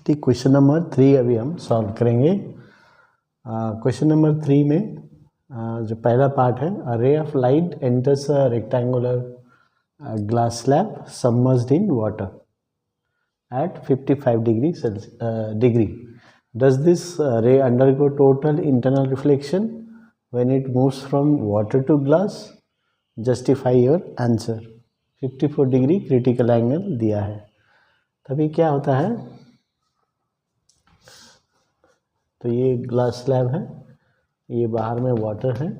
ठीक, question number 3 अभी हम सॉल्व करेंगे। क्वेश्चन नंबर 3 में जो पहला पार्ट है, a ray of light enters a rectangular glass slab submerged in water at 55 degree. Does this ray undergo total internal reflection when it moves from water to glass? Justify your answer. 54 degree critical angle दिया है। तभी क्या होता है, तो ये glass slab है, ये बाहर में वाटर है,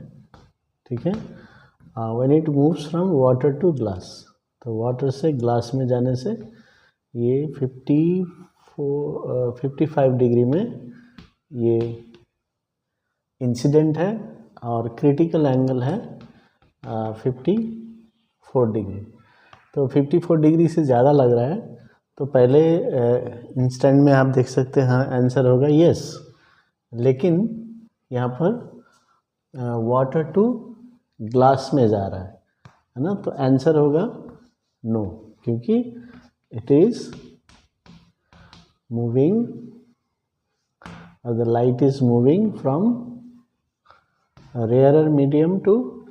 ठीक है। When it moves from water to glass, तो वाटर से ग्लास में जाने से ये 55 डिग्री में ये इंसिडेंट है और क्रिटिकल एंगल है 54 डिग्री। तो 54 डिग्री से ज़्यादा लग रहा है, तो पहले इंस्टेंट में आप देख सकते हैं, हाँ आंसर होगा यस। लेकिन यहाँ पर वाटर टू ग्लास में जा रहा है ना, तो आंसर होगा नो, क्योंकि it is moving, or the light is moving from a rarer medium to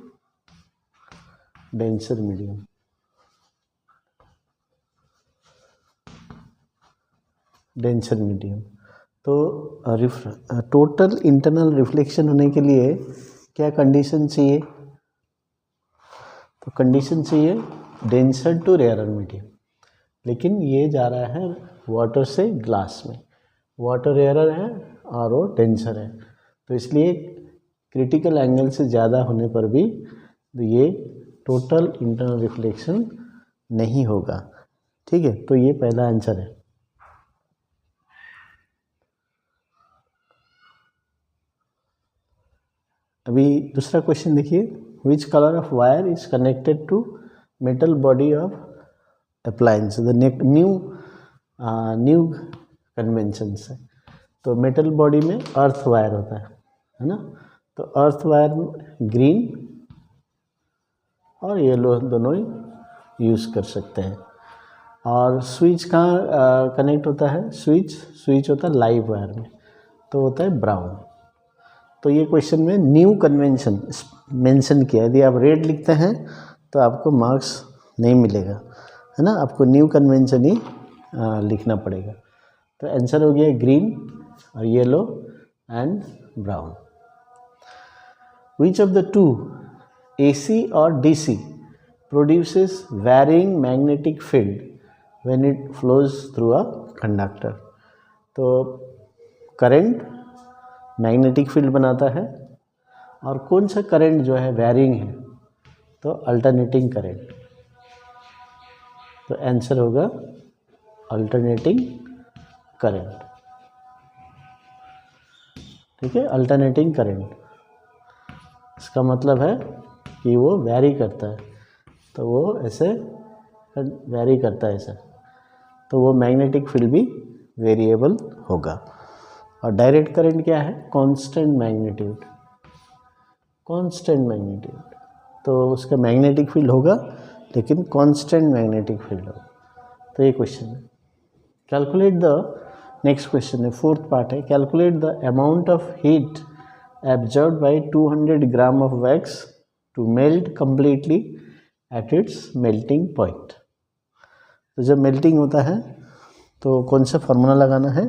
denser medium. denser medium. तो टोटल इंटरनल रिफ्लेक्शन होने के लिए क्या कंडीशन चाहिए, तो कंडीशन चाहिए डेंसर टू रेयर मीडियम। लेकिन ये जा रहा है वाटर से ग्लास में, वाटर रेयर है और वो डेंसर है, तो इसलिए क्रिटिकल एंगल से ज़्यादा होने पर भी ये टोटल इंटरनल रिफ्लेक्शन नहीं होगा, ठीक है। तो ये पहला आंसर है। अभी दूसरा क्वेश्चन देखिए, which colour of wire is connected to metal body of appliance. The new convention से, तो मेटल बॉडी में अर्थ वायर होता है ना, तो अर्थ वायर ग्रीन और येलो दोनों ही यूज़ कर सकते हैं। और स्विच कहाँ कनेक्ट होता है, स्विच होता है लाइव वायर में, तो होता है ब्राउन। तो ये क्वेश्चन में न्यू कन्वेंशन मेंशन किया, यदि आप रेड लिखते हैं तो आपको मार्क्स नहीं मिलेगा, है ना, आपको न्यू कन्वेंशन ही लिखना पड़ेगा। तो आंसर हो गया ग्रीन और yellow and brown. Which of the two, AC और DC, produces varying magnetic field when it flows through a conductor. तो करंट मैग्नेटिक फील्ड बनाता है, और कौन सा करंट जो है वैरिंग है, तो अल्टरनेटिंग करंट। तो आंसर होगा अल्टरनेटिंग करंट, ठीक है, अल्टरनेटिंग करंट। इसका मतलब है कि वो वैरी करता है, तो वो ऐसे वैरी करता है ऐसा, तो वो मैग्नेटिक फील्ड भी वेरिएबल होगा। और डायरेक्ट करंट क्या है, कांस्टेंट मैग्नीट्यूड, कांस्टेंट मैग्नीट्यूड, तो उसका मैग्नेटिक फील्ड होगा लेकिन कांस्टेंट मैग्नेटिक फील्ड होगा। तो ये क्वेश्चन है। कैलकुलेट द, नेक्स्ट क्वेश्चन है, फोर्थ पार्ट है, calculate the amount of heat absorbed by 200 gram of wax to melt completely at its melting point. तो जब मेल्टिंग होता है तो कौन सा फार्मूला लगाना है,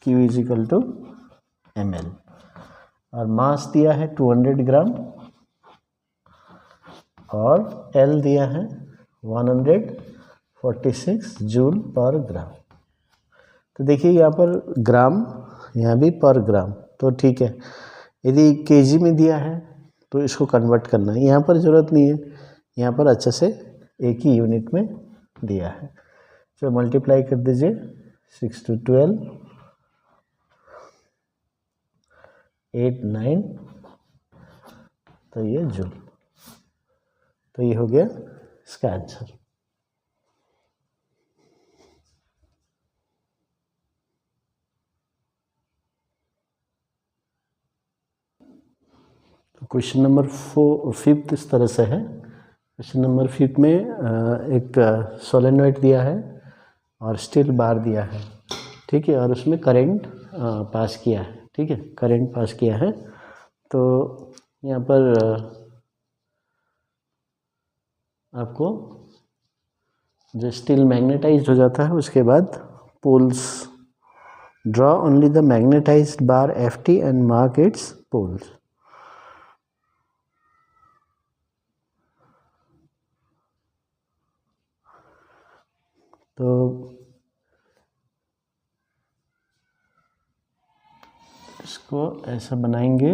Q इजिकल टू ml, और मास दिया है 200 ग्राम और L दिया है 146 जूल पर ग्राम। तो देखिए यहाँ पर ग्राम, यहाँ भी पर ग्राम, तो ठीक है। यदि केजी में दिया है तो इसको कन्वर्ट करना है, यहाँ पर ज़रूरत नहीं है, यहाँ पर अच्छे से एक ही यूनिट में दिया है। तो मल्टीप्लाई कर दीजिए 6 to 12 8 9, तो ये जूल। तो ये हो गया इसका आंसर। तो क्वेश्चन नंबर 5 इस तरह से है। क्वेश्चन नंबर 5 में एक सोलेनोइड दिया है और स्टील बार दिया है। ठीक है, और उसमें करंट पास किया है, ठीक है, करंट पास किया है। तो यहाँ पर आपको जो स्टील मैग्नेटाइज्ड हो जाता है उसके बाद poles, draw only the magnetized bar FT and mark its poles. तो इसको ऐसा बनाएंगे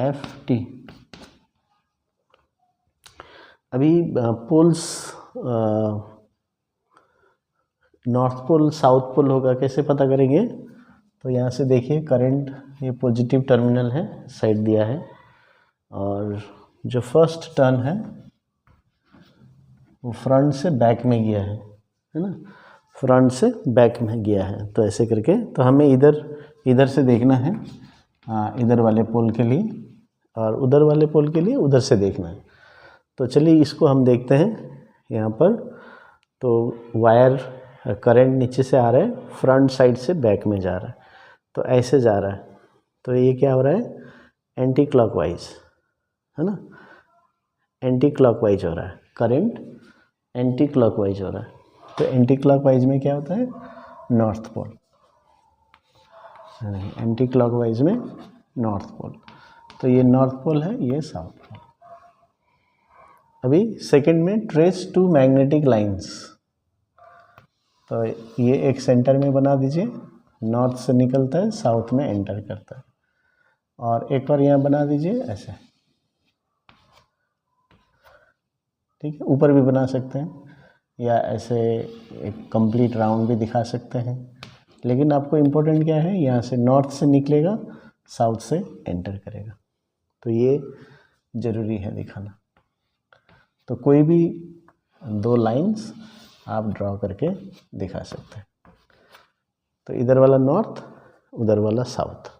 FT। अभी poles north pole south pole होगा, कैसे पता करेंगे? तो यहाँ से देखिए करंट, ये पॉजिटिव टर्मिनल है, साइड दिया है, और जो फर्स्ट टर्न है वो फ्रंट से बैक में गया है ना, फ्रंट से बैक में गया है। तो ऐसे करके, तो हमें इधर से देखना है, इधर वाले पोल के लिए, और उधर वाले पोल के लिए उधर से देखना है। तो चलिए इसको हम देखते हैं यहाँ पर। तो वायर करंट नीचे से आ रहा है, फ्रंट साइड से बैक में जा रहा है, तो ऐसे जा रहा है। तो ये क्या हो रहा है? एंटी क्लॉकवाइज, है ना, एंटी क्लॉकवाइज हो रहा है, करंट एंटी क्लॉकवाइज हो रहा है। तो एंटी क्लॉकवाइज में क्या होता है? नॉर्थ पोल, एंटी क्लॉकवाइज में नॉर्थ पोल। तो ये नॉर्थ पोल है, ये साउथ पोल। अभी सेकंड में ट्रेस टू मैग्नेटिक लाइंस। तो ये एक सेंटर में बना दीजिए, नॉर्थ से निकलता है, साउथ में एंटर करता है। और एक और यहाँ बना दीजिए ऐसे, ठीक है, ऊपर भी बना सकते हैं, या ऐसे एक कंप्लीट राउंड भी दिखा सकते हैं। लेकिन आपको इम्पोर्टेंट क्या है? यहाँ से नॉर्थ से निकलेगा, साउथ से एंटर करेगा। तो ये ज़रूरी है दिखाना। तो कोई भी दो लाइंस आप ड्रॉ करके दिखा सकते हैं। तो इधर वाला नॉर्थ, उधर वाला साउथ।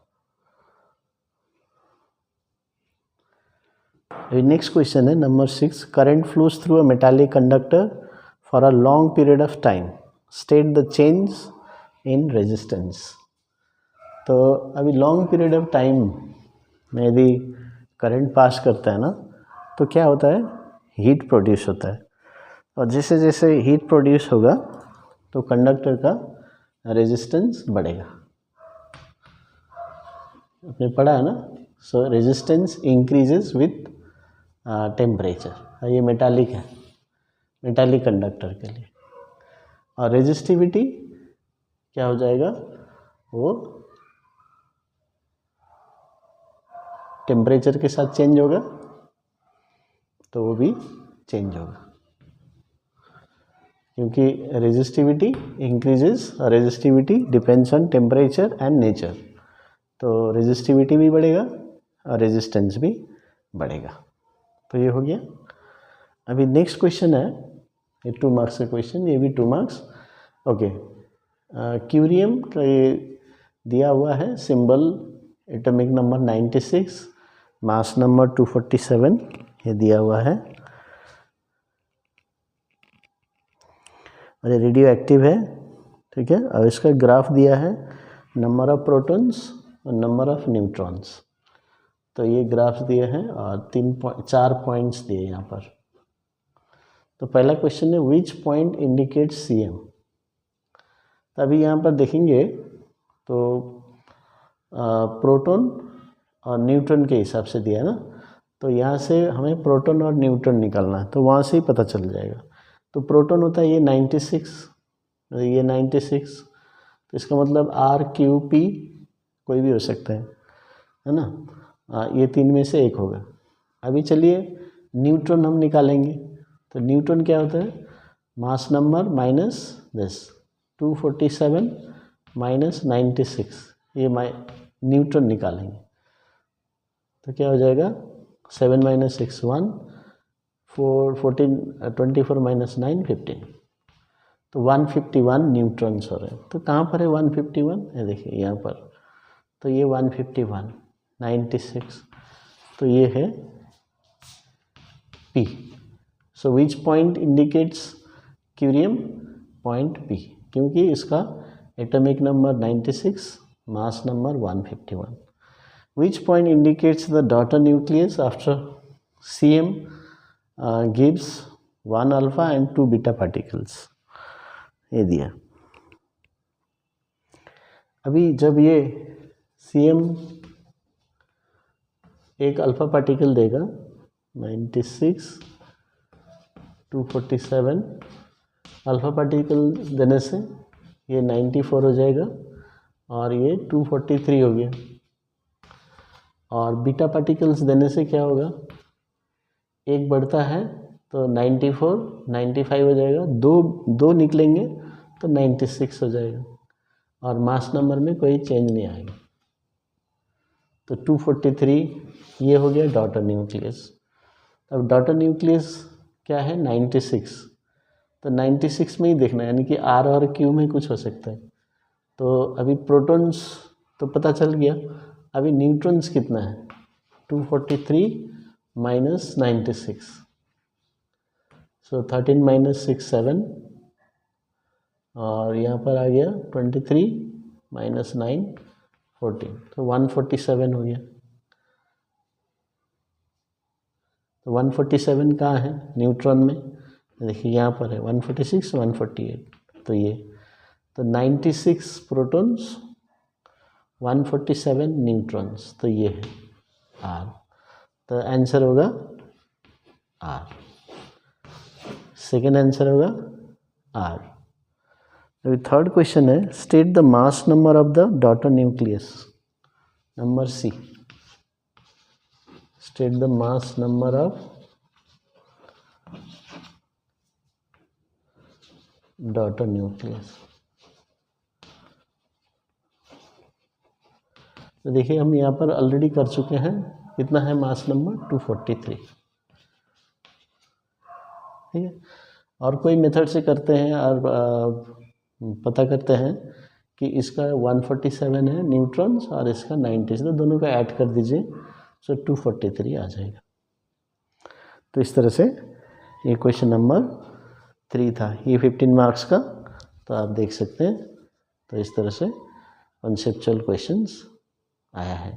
नेक्स्ट क्वेश्चन है number 6। Current flows through a metallic conductor for a long period of time, state the change in resistance. तो अभी लॉन्ग पीरियड ऑफ टाइम में यदि करंट पास करता है ना, तो क्या होता है? हीट प्रोड्यूस होता है, और जैसे जैसे हीट प्रोड्यूस होगा तो कंडक्टर का रेजिस्टेंस बढ़ेगा। आपने पढ़ा है ना? सो रेजिस्टेंस इंक्रीजेस विथ टेम्परेचर। ये मेटालिक है, मेटालिक कंडक्टर के लिए। और रेजिस्टिविटी क्या हो जाएगा? वो टेम्परेचर के साथ चेंज होगा, तो वो भी चेंज होगा, क्योंकि रेजिस्टिविटी इंक्रीजेस, और resistivity depends on temperature and nature. तो रेजिस्टिविटी भी बढ़ेगा और रेजिस्टेंस भी बढ़ेगा। तो ये हो गया। अभी नेक्स्ट क्वेश्चन है, ये 2 मार्क्स का क्वेश्चन, ये भी 2 मार्क्स। ओके, क्यूरियम का ये दिया हुआ है symbol, atomic number 96, mass number 247, ये दिया हुआ है, और ये रेडियो एक्टिव है, ठीक है। और इसका ग्राफ दिया है, नंबर ऑफ प्रोटॉन्स और नंबर ऑफ न्यूट्रॉन्स। तो ये ग्राफ्स दिए हैं और 4 पॉइंट्स दिए यहाँ पर। तो पहला क्वेश्चन है विच पॉइंट इंडिकेट्स CM। तो अभी यहाँ पर देखेंगे तो प्रोटॉन और न्यूट्रॉन के हिसाब से दिया है ना, तो यहाँ से हमें प्रोटॉन और न्यूट्रॉन निकालना है, तो वहाँ से ही पता चल जाएगा। तो प्रोटॉन होता है ये 96, ये 96, तो इसका मतलब RQP कोई भी हो सकता है ना। ये 3 में से एक होगा। अभी चलिए न्यूट्रॉन हम निकालेंगे। तो न्यूट्रॉन क्या होता है? Mass number minus this 247 minus 96, ये न्यूट्रॉन निकालेंगे। तो क्या हो जाएगा? 7 माइनस 6 1, 4 14 24 माइनस 9 15। तो 151 न्यूट्रॉन्स हो रहे हैं। तो कहाँ पर है 151? ये देखिए यहाँ पर। तो ये 151 96, तो ये है P। So which point indicates curium? Point P। क्योंकि इसका atomic number 96, mass number 151. Which point indicates the daughter nucleus after CM gives 1 alpha and 2 beta particles? ये दिया. अभी जब ये CM एक अल्फा पार्टिकल देगा 96, 247 अल्फा पार्टिकल देने से ये 94 हो जाएगा और ये 243 हो गया. और बीटा पार्टिकल्स देने से क्या होगा, एक बढ़ता है तो 94, 95 हो जाएगा, दो निकलेंगे तो 96 हो जाएगा और मास नंबर में कोई चेंज नहीं आएगा. तो 243 ये हो गया डॉटर न्यूक्लियस. अब डॉटर न्यूक्लियस क्या है 96, तो 96 में ही देखना है, यानी कि R और Q में कुछ हो सकता है. तो अभी प्रोटॉन्स तो पता चल गया, अभी न्यूट्रॉन्स कितना है 243 माइनस 96, सो 13 माइनस 6 7 और यहाँ पर आ गया 23 माइनस 9 14, तो 147 हो गया. तो 147 कहाँ है न्यूट्रॉन में, देखिए यहाँ पर है 146 148, तो ये तो 96 प्रोटॉन्स 147 न्यूट्रॉन्स, तो ये है R. तो आंसर होगा R. सेकेंड आंसर होगा R. अभी थर्ड क्वेश्चन है, state the mass number of the daughter nucleus. Number C. State the mass number of daughter nucleus. तो देखिए हम यहाँ पर ऑलरेडी कर चुके हैं, कितना है मास नंबर 243. ठीक है, और कोई मेथड से करते हैं और पता करते हैं कि इसका 147 है न्यूट्रॉन्स और इसका 90, तो दोनों का ऐड कर दीजिए, सो 243 आ जाएगा. तो इस तरह से ये क्वेश्चन नंबर 3 था, ये 15 मार्क्स का, तो आप देख सकते हैं. तो इस तरह से कॉन्सेप्चुअल क्वेश्चंस आया है.